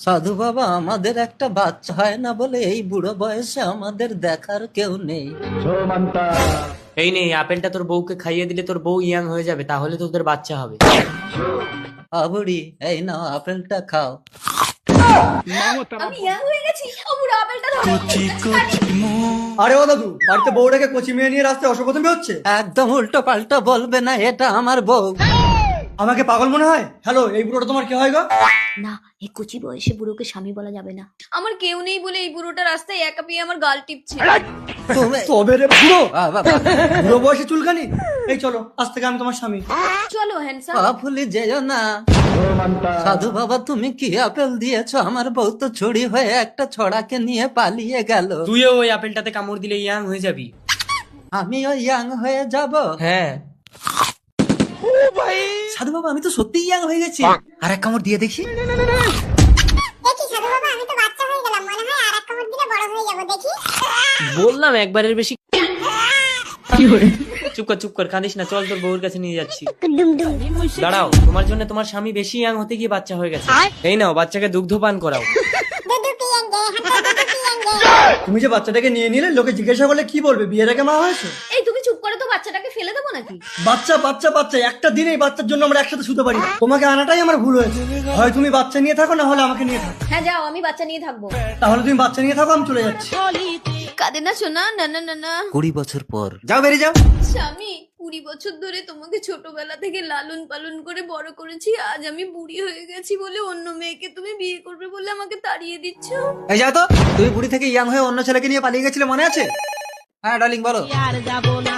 সাধু বাবা, আমাদের একটা বাচ্চা হয় না বলে এই বুড়ো বয়সে আমাদের দেখার কেউ নেই। এই নে, আপেলটা তোর বউকে খাইয়ে দিলে তোর বউ ইয়াং হয়ে যাবে, তাহলে তোদের বাচ্চা হবে। বুড়ি, এই নাও আপেলটা খাও। আমি ইয়াং হয়ে গেছি। ও বুড়ো আপেলটা ধরো। আরে ও দাদু, বাড়িতে বউটাকে কচি মেয়ে নিয়ে রাস্তায় অশোকতমে হচ্ছে। একদম উল্টো পাল্টা বলবে না, এটা আমার বউ। আমাকে পাগল মনে হয়? হ্যালো, এই বুড়োটা তোমার কি হয় গো? না, এই কচি বয়সে বুড়োকে স্বামী বলা যাবে না। আমার কেউ নেই বলে এই বুড়োটা রাস্তায় একা পেয়ে আমার গাল টিপছে। তুমি তবে রে বুড়ো, বাবা, বুড়ো বয়সে চুলকানি। এই চলো, আজ থেকে আমি তোমার স্বামী। চলো হ্যান্ডসাম। ভুলে যেও না। সাধু বাবা, তুমি কি আপেল দিয়েছো? আমার বউ তো চুরি হয়ে একটা ছড়াকে নিয়ে পালিয়ে গেল। তুইও ওই আপেলটাতে কামড় দিলে ইয়াং হয়ে যাবি। আমিও ইয়াং হয়ে যাব? হ্যাঁ। সাধু বাবা, আমি তো সত্যি ইয়াং হয়ে গেছি। আর এক কামড় দিয়ে দেখি। দেখি সাধু বাবা, আমি তো বাচ্চা হয়ে গেলাম, মনে হয় আর এক কামড় দিলে বড় হয়ে যাবো, দেখি। বললাম একবারের বেশি। চুপ কর, কাঁদিস না, চল তোর বউর কাছে নিয়ে যাচ্ছি। দাঁড়াও, তোমার জন্য তোমার স্বামী বেশি ইয়াং হতে গিয়ে বাচ্চা হয়ে গেছে। এই নাও, বাচ্চাকে দুগ্ধ পান করাও। দুধু পিয়েঙ্গে, হাতে দুধু পিয়েঙ্গে। তুমি যে বাচ্চাটাকে নিয়ে নিলে, লোকে জিজ্ঞাসা করলে কি বলবে? বিয়ের আগে মা হয়েছে? এই তুমি চুপ করে তো, বাচ্চাটাকে ফেলে দেবো নাকি? বাচ্চা বাচ্চা বাচ্চা, একটা দিন এই বাচ্চার জন্য আমরা একসাথে শুতে পারি না। তোমাকে আনাটাই আমার ভুল হয়েছে। হয় তুমি বাচ্চা নিয়ে থাকো, না হলে আমাকে নিয়ে থাকো। হ্যাঁ যাও, আমি বাচ্চা নিয়ে থাকবো। তাহলে তুমি বাচ্চা নিয়ে থাকো, আমি চলে যাচ্ছি। কাঁদে না শোনা, না না না না। 20 বছর পর। যাও, বেরিয়ে যাও। স্বামী, 20 বছর ধরে তোমাকে ছোটবেলা থেকে লালন পালন করে বড় করেছি। আজ আমি বুড়ি হয়ে গেছি বলে অন্য মেয়েকে তুমি বিয়ে করবে বলে আমাকে তাড়িয়ে দিচ্ছ। এই যাও তো, তুমি বুড়ি থেকে ইয়াং হয়ে অন্য ছেলেকে নিয়ে পালিয়ে গেছিলে, মনে আছে? হ্যাঁ ডার্লিং, বলো। আর যাবো না